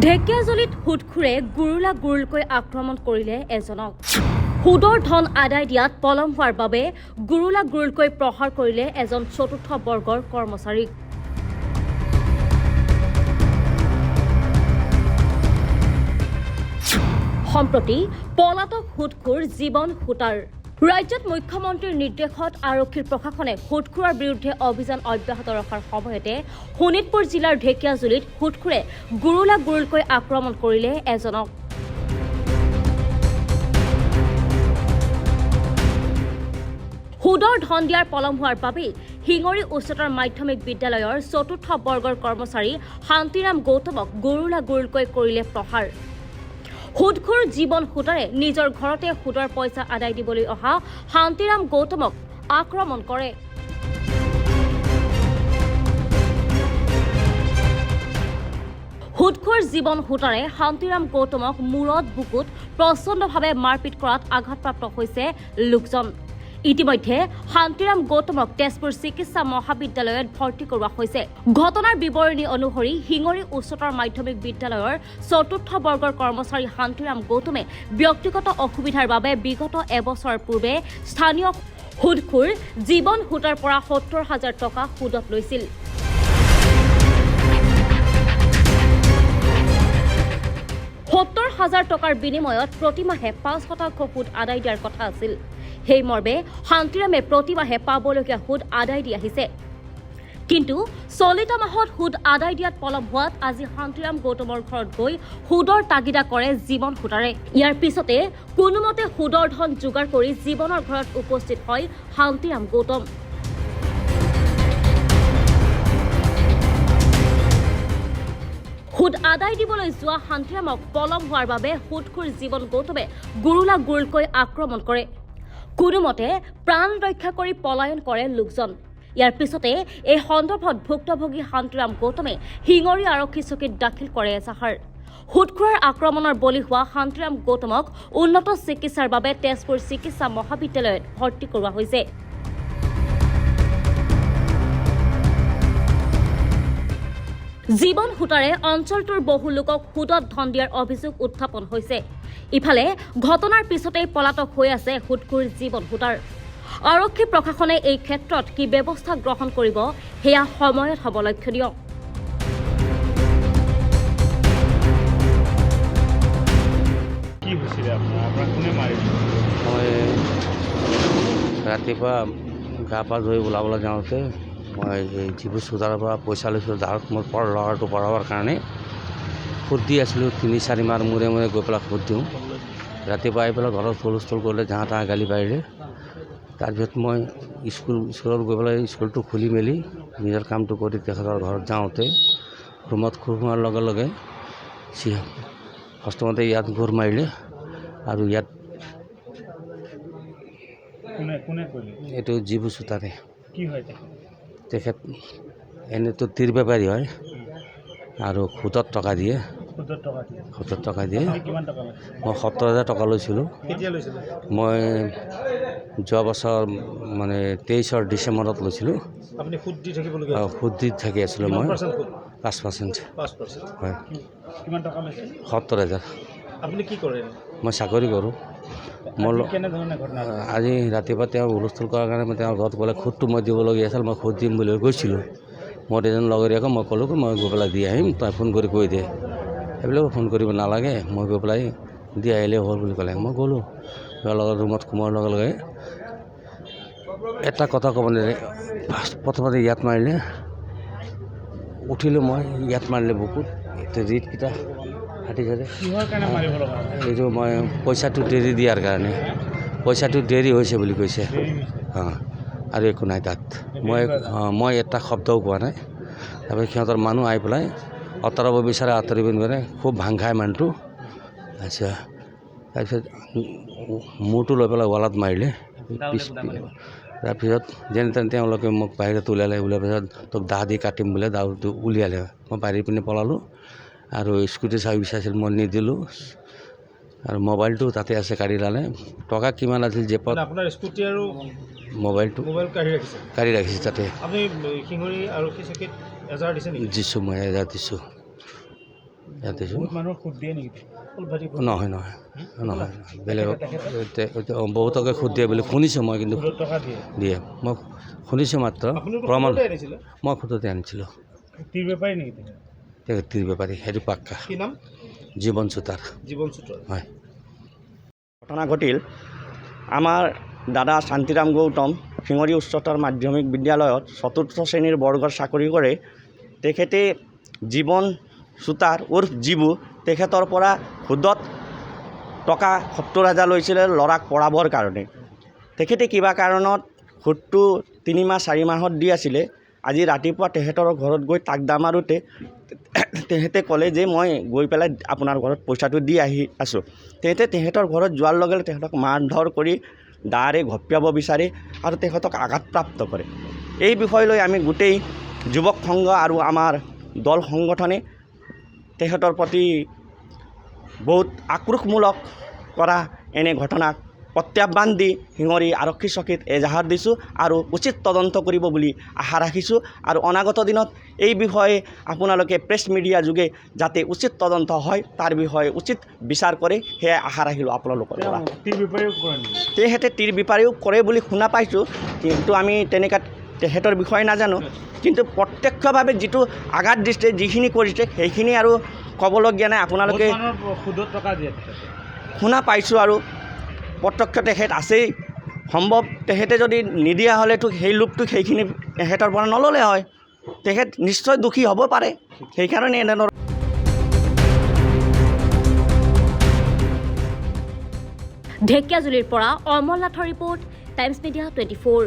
ঢেকিয়াজুলিত সুদখোৰে গুৰুলা গুৰুলকৈ আক্ৰমণ কৰিলে এজনক। সুদৰ ধন আদায় দিয়াত পলম হোৱাৰ বাবে গুৰুলা গুৰুলকৈ প্ৰহাৰ কৰিলে এজন চতুৰ্থ বৰ্গৰ কৰ্মচাৰীক। সম্প্ৰতি পলাতক সুদখোৰ জীৱন সুতাৰ। ৰাজ্যত মুখ্যমন্ত্ৰীৰ নিৰ্দেশত আৰক্ষীৰ প্ৰশাসনে সুদখোৰৰ বিৰুদ্ধে অভিযান অব্যাহত ৰখাৰ সময়তে শোণিতপুৰ জিলাৰ ঢেকিয়াজুলিত সুদখোৰে গুৰুলা গুৰুলকৈ আক্ৰমণ কৰিলে এজনক। সুদৰ ধন দিয়াৰ পলম হোৱাৰ বাবেই শিঙৰি উচ্চতৰ মাধ্যমিক বিদ্যালয়ৰ চতুৰ্থ বৰ্গৰ কৰ্মচাৰী শান্তিৰাম গৌতমক গুৰুলা গুৰুলকৈ কৰিলে প্ৰহাৰ। সুদখোৰ জীৱন সুতাৰে নিজৰ ঘৰতে সুদৰ পইচা আদায় দিবলৈ অহা শান্তিৰাম গৌতমক আক্ৰমণ কৰে। সুদখোৰ জীৱন সুতাৰে শান্তিৰাম গৌতমক মূৰত বুকুত প্ৰচণ্ডভাৱে মাৰপিট কৰাত আঘাতপ্ৰাপ্ত হৈছে লোকজন। ইতিমধ্যে শান্তিৰাম গৌতমক তেজপুৰ চিকিৎসা মহাবিদ্যালয়ত ভৰ্তি কৰোৱা হৈছে। ঘটনাৰ বিৱৰণী অনুসৰি শিঙৰি উচ্চতৰ মাধ্যমিক বিদ্যালয়ৰ চতুৰ্থ বৰ্গৰ কৰ্মচাৰী শান্তিৰাম গৌতমে ব্যক্তিগত অসুবিধাৰ বাবে বিগত এবছৰ পূৰ্বে স্থানীয় সুদখোৰ জীৱন সুতাৰ পৰা ৭০,০০০ টকা সুদত লৈছিল। টকাৰ বিনিময়ত প্ৰতিমাহে ৫% সুদ আদায় দিয়াৰ কথা আছিল। সেই মৰ্মে শান্তিৰামে প্ৰতিমাহে পাবলগীয়া সুদ আদায় দি আহিছে। কিন্তু চলিত মাহত সুদ আদায় দিয়াত পলম হোৱাত আজি শান্তিৰাম গৌতমৰ ঘৰত গৈ সুদৰ তাগিদা কৰে জীৱন সুতাৰে। ইয়াৰ পিছতে কোনোমতে সুদৰ ধন যোগাৰ কৰি জীৱনৰ ঘৰত উপস্থিত হয় শান্তিৰাম গৌতম। সুদ আদায় দিবলৈ যোৱা শান্তিৰামক পলম হোৱাৰ বাবে সুদখোৰ জীৱন গৌতমে গুৰুলা গুৰুলকৈ আক্ৰমণ কৰে। কোনোমতে প্ৰাণ ৰক্ষা কৰি পলায়ন কৰে লোকজন। ইয়াৰ পিছতে এই সন্দৰ্ভত ভুক্তভোগী শান্তিৰাম গৌতমে শিঙৰি আৰক্ষী চকীত দাখিল কৰে এজাহাৰ। সুদখোৰৰ আক্ৰমণৰ বলি হোৱা শান্তিৰাম গৌতমক উন্নত চিকিৎসাৰ বাবে তেজপুৰ চিকিৎসা মহাবিদ্যালয়ত ভৰ্তি কৰোৱা হৈছে। জীৱন সুতাৰে অঞ্চলটোৰ বহু লোকক সুদত ধন দিয়াৰ অভিযোগ উত্থাপন হৈছে। ইফালে ঘটনাৰ পিছতেই পলাতক হৈ আছে সুদখোৰ জীৱন সুতাৰ। আৰক্ষী প্ৰশাসনে এই ক্ষেত্ৰত কি ব্যৱস্থা গ্ৰহণ কৰিব সেয়া সময়ত হ'ব লক্ষণীয়। মই ৰাতিপুৱা গা পা ধুই ওলাবলৈ যাওঁতে মই এই জীবু চুদাৰৰ পৰা পইচা লৈছিলোঁ। যাৰত মোৰ ল'ৰাটো পঢ়াবৰ কাৰণে সুদ দি আছিলোঁ। ৩-৪ মাহ মূৰে মূৰে গৈ পেলাই সুদ দিওঁ। ৰাতিপুৱা আহি পেলাই ঘৰত হুলস্থুল কৰিলে, যাহা তাহা গালি পাৰিলে। তাৰপিছত মই স্কুলত গৈ পেলাই স্কুলটো খুলি মেলি নিজৰ কামটো কৰি তেখেতৰ ঘৰত যাওঁতে ৰুমত সোমোৱাৰ লগে লগে প্ৰথমতে ইয়াত ঘূৰ মাৰিলে আৰু ইয়াত এইটো জীবু চুতাৰে। তেখেত এনেতো তীৰ বেপাৰী হয় আৰু সুদত টকা দিয়ে। মই ৭০,০০০ টকা লৈছিলোঁ। মই যোৱা বছৰ মানে ২৩ ডিচেম্বৰত লৈছিলোঁ। সুদ দি থাকি আছিলোঁ মই ৫%। হয়, ৭০,০০০। আপুনি কি কৰে? মই চাকৰি কৰোঁ। মোৰ আজি ৰাতিপুৱা তেওঁ হুলস্থুল কৰাৰ কাৰণে মই তেওঁৰ ঘৰত গ'লে সুদটো মই দিবলগীয়া আছিল। মই সুদ দিম বুলি গৈছিলোঁ। মই এজন লগৰীয়াকৈ মই ক'লোঁ মই গৈ পেলাই দি আহিম, তই ফোন কৰি কৈ দে। সেইবিলাক ফোন কৰিব নালাগে, মই গৈ পেলাই দি আহিলেই হ'ল বুলি ক'লে। মই গ'লোঁ। তেওঁৰ লগত ৰুমত সোমোৱাৰ লগে লগে এটা কথা ক'ব নিদিয়ে। প্ৰথমতে ইয়াত মাৰিলে, উঠিলোঁ মই, ইয়াত মাৰিলে বুকুত। ৰিটকেইটা ফাটিছে। এইটো মই পইচাটো দেৰি দিয়াৰ কাৰণে, পইচাটো দেৰি হৈছে বুলি কৈছে। আৰু একো নাই তাত। মই এটা শব্দও কোৱা নাই। তাৰপিছত সিহঁতৰ মানুহ আহি পেলাই আঁতৰাব বিচাৰে, আঁতৰিব নোৱাৰে। খুব ভাংখাই মানুহটো। আচ্ছা, তাৰপিছত মূৰটো লৈ পেলাই ৱালত মাৰিলে। তাৰপিছত যেনে তেনে তেওঁলোকে মোক বাহিৰত উলিয়ালে। ওলোৱাৰ পিছত তোক দাহ দি কাটিম বোলে, দাহটো উলিয়ালে। মই বাঢ়ি পিনে পলালোঁ আৰু স্কুটি চাবি বিচাৰিছিল, মই নিদিলোঁ। আৰু মোবাইলটো তাতে আছে, কাঢ়ি লালে। টকা কিমান আছিল জেপত? আপোনাৰ স্কুটি আৰু মোবাইলটো কাঢ়ি ৰাখিছে তাতে। আপুনি শিঙৰি আৰক্ষী চকীত এজাহাৰ দিছে নেকি? দিছোঁ, মই এজাহাৰ দিছোঁ। ইয়াত দিছোঁ। বহুত মানুহক সুদ দিয়ে নেকি? নহয় নহয় নহয় বেলেগক বহুতকে সুদ দিয়ে বুলি শুনিছোঁ মই, কিন্তু সুদত টকা দিয়ে। দিয়ে মই শুনিছোঁ মাত্ৰ, আপুনিতো প্ৰমাণ সুদতে আনিছিলে? মই সুদতে আনিছিলোঁ। টিৰ বেপাৰী নেকি তেখেত? তেখেত তীৰ বেপাৰী, সেইটো পাক্কা। কি নাম? জীৱন চুতাৰ। জীৱন চুতৰ। হয়। ঘটনা ঘটিল আমাৰ দাদা শান্তিৰাম গৌতম শিঙৰি উচ্চতৰ মাধ্যমিক বিদ্যালয়ত ৪ৰ্থ শ্ৰেণীৰ বৰ্গৰ চাকৰি কৰে। তেখেতে জীৱন চুতাৰ উৰ্ফ জীবু তেখেতৰ পৰা সুদত টকা ৭০,০০০ লৈছিলে ল'ৰাক পঢ়াবৰ কাৰণে। তেখেতে কিবা কাৰণত সুদটো ৩ মাহ ৪ মাহত দি আছিলে। আজি ৰাতিপুৱা তেখেতৰ ঘৰত গৈ তাকদা মাৰোঁতে তেখেতে ক'লে যে মই গৈ পেলাই আপোনাৰ ঘৰত পইচাটো দি আহি আছোঁ। তেখেতৰ ঘৰত যোৱাৰ লগে লগে তেখেতক মাৰধৰ কৰি দাৰে ঘপিয়াব বিচাৰে আৰু তেখেতক আঘাতপ্ৰাপ্ত কৰে। এই বিষয় লৈ আমি গোটেই যুৱক সংঘ আৰু আমাৰ দল সংগঠনে তেখেতৰ প্ৰতি বহুত আক্ৰোশমূলক কৰা এনে ঘটনাক প্ৰত্যাহ্বান দি শিঙৰি আৰক্ষী চকীত এজাহাৰ দিছোঁ আৰু উচিত তদন্ত কৰিব বুলি আশা ৰাখিছোঁ। আৰু অনাগত দিনত এই বিষয়ে আপোনালোকে প্ৰেছ মিডিয়া যোগে যাতে উচিত তদন্ত হয় তাৰ বিষয়ে উচিত বিচাৰ কৰে সেয়াই আশা ৰাখিলোঁ আপোনালোকৰ পৰা। টিৰ বেপাৰীও কৰে নেকি? তেখেতে তীৰ বেপাৰীও কৰে বুলি শুনা পাইছোঁ, কিন্তু আমি তেনেকৈ তেখেতৰ বিষয়ে নাজানো। কিন্তু প্ৰত্যক্ষভাৱে যিটো আঘাত দিছে, যিখিনি কৰিছে সেইখিনি আৰু ক'বলগীয়া নাই। আপোনালোকে বহুত মানুহৰ সুদত টকা দিয়ে তেখেতে। শুনা পাইছোঁ আৰু প্ৰত্যক্ষ তেখেত আছেই। সম্ভৱ তেখেতে যদি নিদিয়া হ'লেতো সেই লোভটো সেইখিনি তেখেতৰ পৰা নল'লে হয়। তেখেত নিশ্চয় দোষী হ'ব পাৰে, সেইকাৰণে এনেধৰণৰ ঢেকীয়াজুলিৰ পৰা অমৰনাথৰ ৰিপৰ্ট, টাইমছ মিডিয়া 24।